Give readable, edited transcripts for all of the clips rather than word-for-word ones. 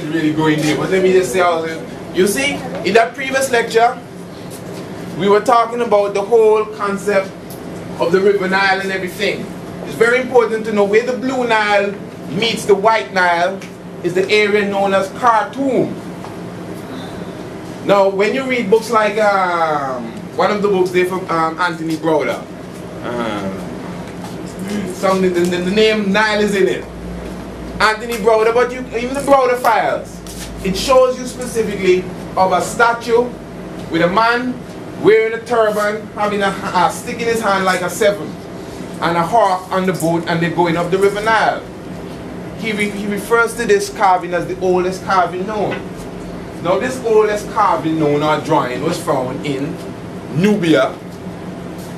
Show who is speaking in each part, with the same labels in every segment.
Speaker 1: Really going there, but let me just say also, you see, in that previous lecture, we were talking about the whole concept of the River Nile and everything. It's very important to know where the Blue Nile meets the White Nile is the area known as Khartoum. Now, when you read books like one of the books there from Anthony Browder, the name Nile is in it. Anthony Browder, but even the Browder files, it shows you specifically of a statue with a man wearing a turban, having a stick in his hand like a seven, and a hawk on the boat, and they're going up the River Nile. He refers to this carving as the oldest carving known. Now this oldest carving known or drawing was found in Nubia,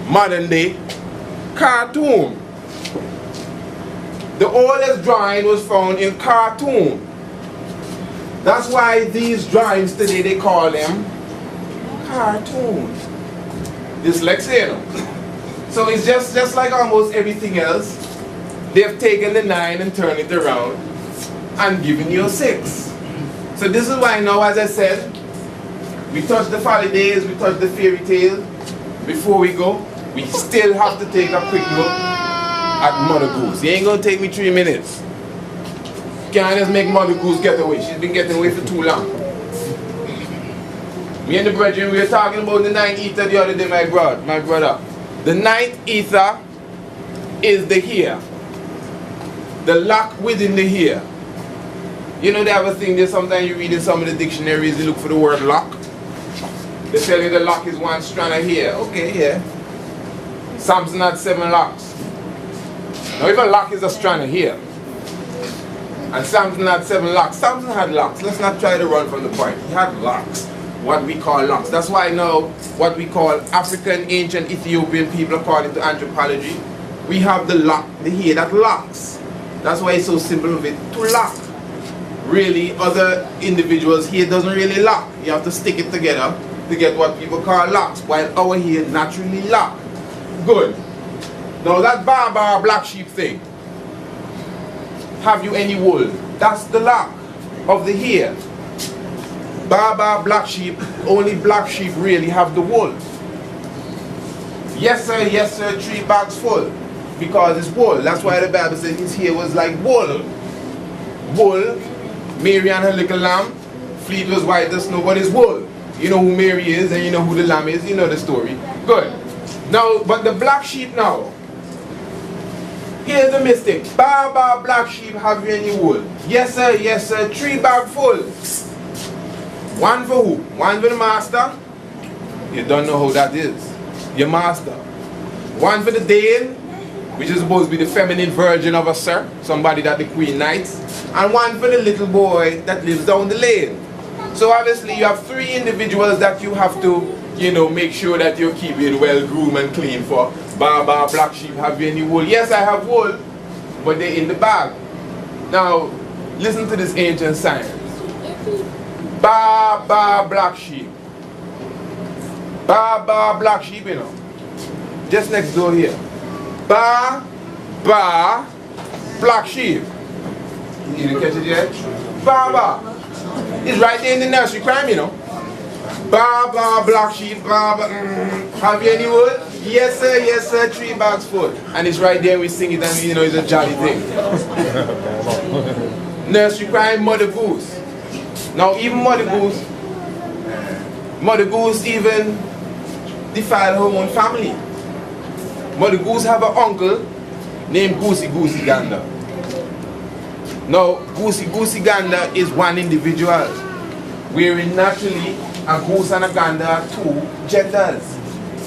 Speaker 1: modern day Khartoum. The oldest drawing was found in Khartoum. That's why these drawings today, they call them cartoons. Dyslexia, you know. So it's just like almost everything else. They've taken the 9 and turned it around and given you a 6. So this is why now, as I said, we touched the Folly Daze, we touched the fairy tale. Before we go, we still have to take a quick look at Mother Goose. You ain't gonna take me 3 minutes. Can't just make Mother Goose get away. She's been getting away for too long. Me and the brethren, we were talking about the 9th ether the other day, my brother. The 9th ether is the here. The lock within the here. You know, they have a thing there, sometimes you read in some of the dictionaries, you look for the word lock. They tell you the lock is one strand of hair. Okay, yeah. Samson had 7 locks. Now if a lock is a strand of hair, and Samson had 7 locks, Samson had locks. Let's not try to run from the point. He had locks, what we call locks. That's why now what we call African, ancient Ethiopian people, according to anthropology, we have the lock, the hair that locks. That's why it's so simple of it, to lock. Really, other individuals' hair doesn't really lock. You have to stick it together to get what people call locks, while our hair naturally lock. Good. Now that barbar black sheep thing, have you any wool? That's the lock of the hair. Barbar black sheep, only black sheep really have the wool. Yes sir, 3 bags full. Because it's wool. That's why the Bible says his hair was like wool. Wool, Mary and her little lamb, fleet was white as snow, but it's wool. You know who Mary is and you know who the lamb is, you know the story. Good. Now, but the black sheep now, here's the mistake. Barbar black sheep, have you any wool? Yes sir, 3 bags full. 1 for who? 1 for the master. You don't know who that is. Your master. 1 for the Dane, which is supposed to be the feminine version of a sir, somebody that the queen knights, and 1 for the little boy that lives down the lane. So obviously you have 3 individuals that you have to, you know, make sure that you keep it well groomed and clean for. Barbar black sheep, have you any wool? Yes, I have wool, but they're in the bag. Now, listen to this ancient science. Barbar black sheep. Barbar black sheep, you know. Just next door here. Barbar black sheep. You didn't catch it yet? Barbar. It's right there in the nursery crime, you know. Barbar black sheep, barbar. Have you any wool? Yes sir, 3 bags full. And it's right there, we sing it and you know it's a jolly thing. Nursery crime, Mother Goose. Now even Mother Goose even defiled her own family. Mother Goose have an uncle named Goosey Gander. Now Goosey Gander is one individual, wherein naturally a goose and a gander are 2 genders.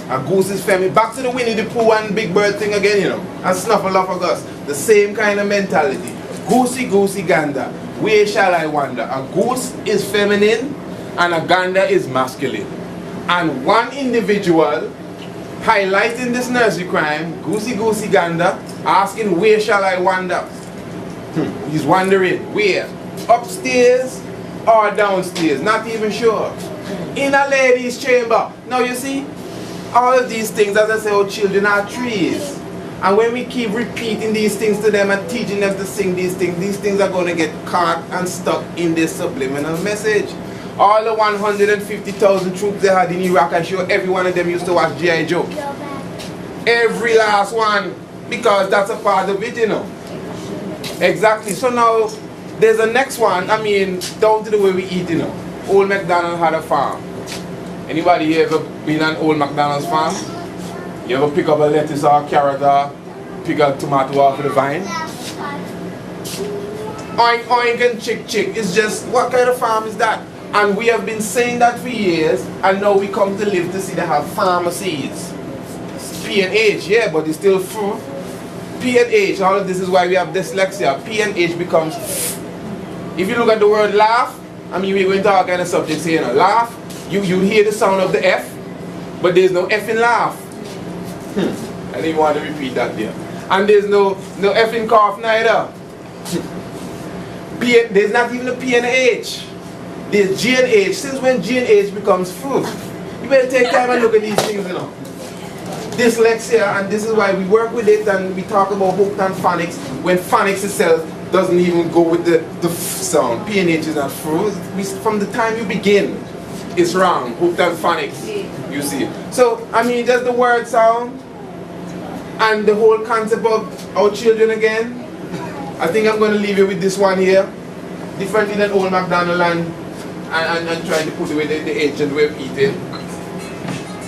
Speaker 1: A goose is feminine. Back to the Winnie the Pooh and Big Bird thing again, you know. And Snuffleupagus. The same kind of mentality. Goosey gander. Where shall I wander? A goose is feminine and a gander is masculine. And one individual highlighting this nursery crime, Goosey Gander, asking where shall I wander? He's wondering where? Upstairs or downstairs? Not even sure. In a lady's chamber. Now you see, all of these things, as I say, our children are trees. And when we keep repeating these things to them and teaching them to sing these things are going to get caught and stuck in this subliminal message. All the 150,000 troops they had in Iraq, I'm sure every one of them used to watch G.I. Joe. Every last one. Because that's a part of it, you know. Exactly. So now, there's a next one, I mean, down to the way we eat, you know. Old MacDonald had a farm. Anybody here ever been on Old MacDonald's farm? You ever pick up a lettuce or a carrot or pick a tomato off of the vine? Oink oink and chick chick. It's just, what kind of farm is that? And we have been saying that for years, and now we come to live to see they have pharmacies. P and H, yeah, but it's still fruit. P and H, all of this is why we have dyslexia. P and H becomes if you look at the word laugh, I mean we're going to all kind of subjects here, you know. Laugh, you hear the sound of the F, but there's no F in laugh. I didn't want to repeat that there. And there's no F in cough neither. There's not even a P and a H. There's G and H. Since when G and H becomes fruit? You better take time and look at these things, you know. Dyslexia, and this is why we work with it and we talk about hooked on phonics when phonics itself doesn't even go with the f sound. P and H is not fruit. From the time you begin, it's wrong. Hooked on phonics, you see. So, I mean, just the word sound and the whole concept of our children again. I think I'm going to leave you with this one here. Differently than Old MacDonald and trying to put away the ancient way of eating.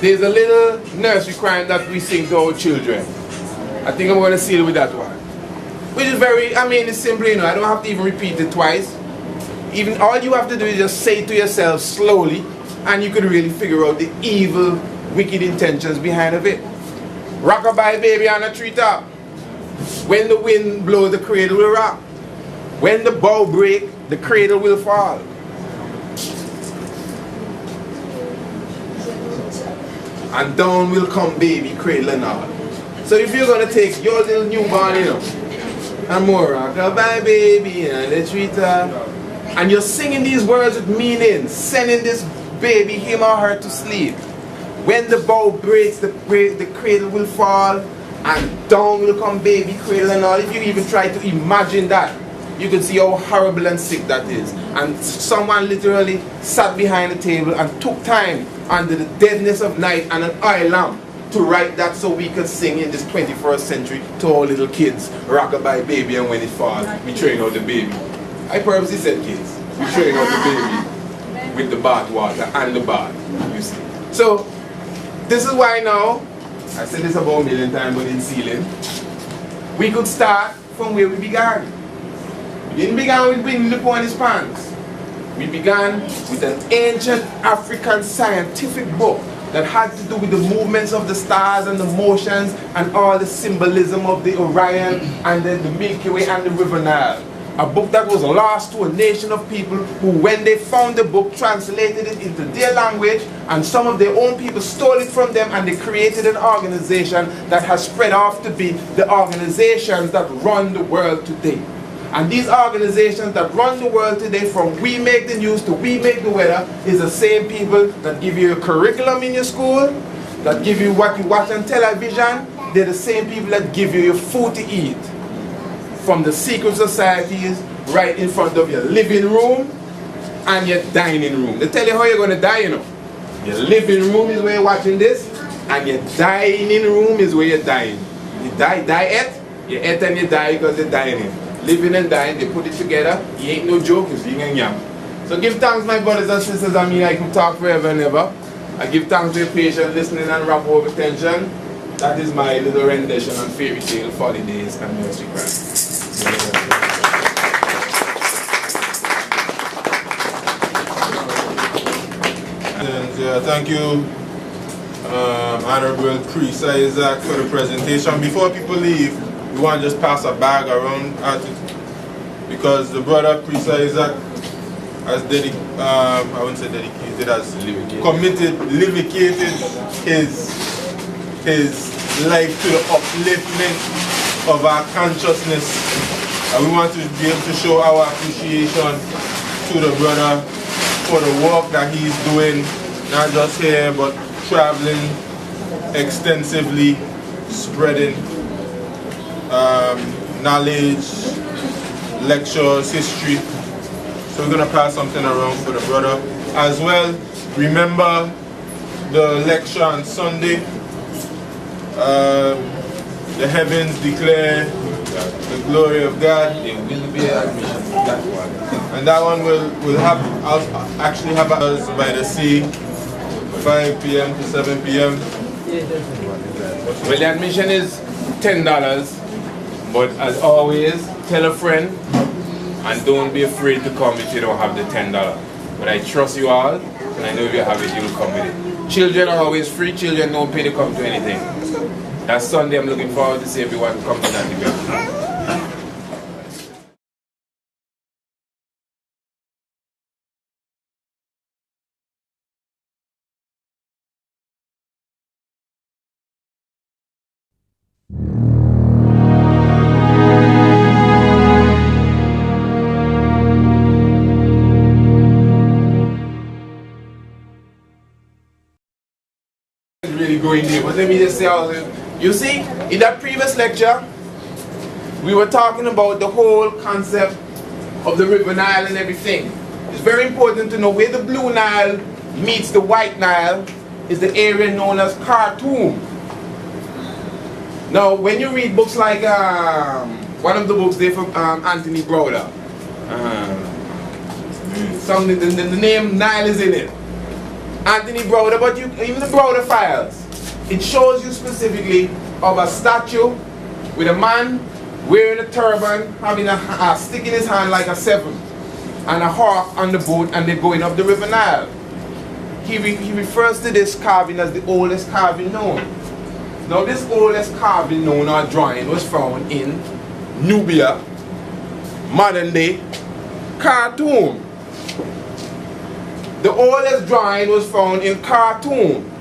Speaker 1: There's a little nursery crime that we sing to our children. I think I'm going to seal with that one. Which is very, I mean, it's simple, you know. I don't have to even repeat it twice. Even all you have to do is just say it to yourself slowly, and you could really figure out the evil, wicked intentions behind of it. Rockabye baby on a treetop. When the wind blows, the cradle will rock. When the bow breaks, the cradle will fall. And down will come baby, cradle and all. So if you're going to take your little newborn, you know, and more rockabye baby on the treetop, and you're singing these words with meaning, sending this baby, him or her, to sleep. When the bow breaks, the cradle will fall, and down will come baby, cradle and all. If you even try to imagine that, you can see how horrible and sick that is. And someone literally sat behind the table and took time under the deadness of night and an oil lamp to write that so we could sing in this 21st century to our little kids. Rockabye baby, and when it falls, we train out the baby. I purposely said kids. We train out the baby with the bath water and the bath, you see. So, this is why now, I said this about a million times but in sealing, we could start from where we began. We didn't begin with Winnie the Pooh and his pants. We began with an ancient African scientific book that had to do with the movements of the stars and the motions and all the symbolism of the Orion and the Milky Way and the River Nile. A book that was lost to a nation of people who, when they found the book, translated it into their language, and some of their own people stole it from them, and they created an organization that has spread off to be the organizations that run the world today. And these organizations that run the world today, from We Make the News to We Make the Weather, is the same people that give you a curriculum in your school, that give you what you watch on television. They're the same people that give you your food to eat. From the secret societies right in front of your living room and your dining room. They tell you how you're going to die, you know. Your living room is where you're watching this, and your dining room is where you're dying. You die you eat and you die because you're dining. Living and dying, they put it together. You ain't no joke, it's yin and yang. So give thanks, my brothers and sisters. I mean, I can talk forever and ever. I give thanks for your patience, listening and wrap over attention. That is my little rendition on fairy tale, Folly Daze and Nursery crime. And thank you, Hon.Priest Isaac, for the presentation. Before people leave, we want to just pass a bag around at it, because the brother Priest Isaac has I wouldn't say dedicated, has dedicated his life to the upliftment of our consciousness. And we want to be able to show our appreciation to the brother for the work that he's doing, not just here, but traveling extensively, spreading
Speaker 2: knowledge, lectures, history. So we're gonna pass something around for the brother. As well, remember the lecture on Sunday. The heavens declare the glory of God.
Speaker 1: There will be admission. That one.
Speaker 2: And that one will have actually have us by the sea, 5 p.m. to 7 p.m.
Speaker 1: Well, the admission is $10, but as always, tell a friend and don't be afraid to come if you don't have the $10. But I trust you all, and I know if you have it, you'll come with it. Children are always free. Children don't pay to come to anything. That Sunday, I'm looking forward to see everyone come to that event. Really going there, but let me just say all this. You see, in that previous lecture, we were talking about the whole concept of the River Nile and everything. It's very important to know where the Blue Nile meets the White Nile is the area known as Khartoum. Now, when you read books like one of the books there from Anthony Browder, something the name Nile is in it. Anthony Browder, but even the Browder files, it shows you specifically of a statue with a man wearing a turban, having a stick in his hand like a seven, and a hawk on the boat, and they're going up the River Nile. He refers to this carving as the oldest carving known. Now this oldest carving known or drawing was found in Nubia, modern day Khartoum. The oldest drawing was found in Khartoum.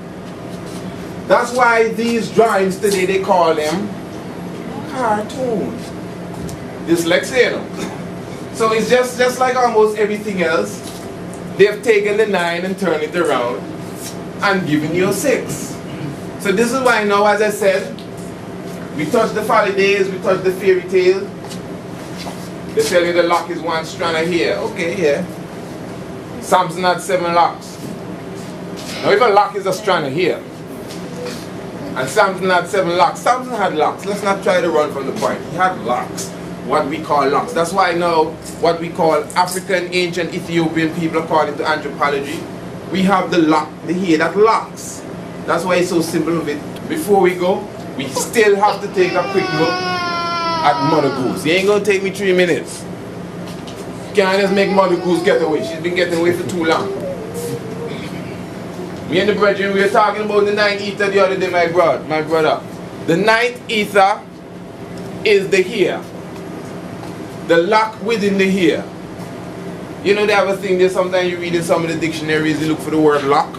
Speaker 1: That's why these drawings today, they call them cartoons. Dyslexia, you know. So it's just like almost everything else. They've taken the 9 and turned it around and given you a 6. So this is why now, as I said, we touch the Folly Daze, we touch the fairy tale. They tell you the lock is one strand of hair. Okay, yeah. Samson had 7 locks. Now if a lock is a strand of hair, and Samson had 7 locks, Samson had locks. Let's not try to run from the point. He had locks, what we call locks. That's why now what we call African, ancient Ethiopian people, according to anthropology, we have the lock, the hair that locks. That's why it's so simple of it. Before we go, we still have to take a quick look at Mother Goose. It ain't gonna take me 3 minutes. Can't just make Mother Goose get away. She's been getting away for too long. Me and the brethren, we were talking about the 9th ether the other day, my brother. The 9th ether is the hair. The lock within the hair. You know they have a thing there, sometimes you read in some of the dictionaries, you look for the word lock.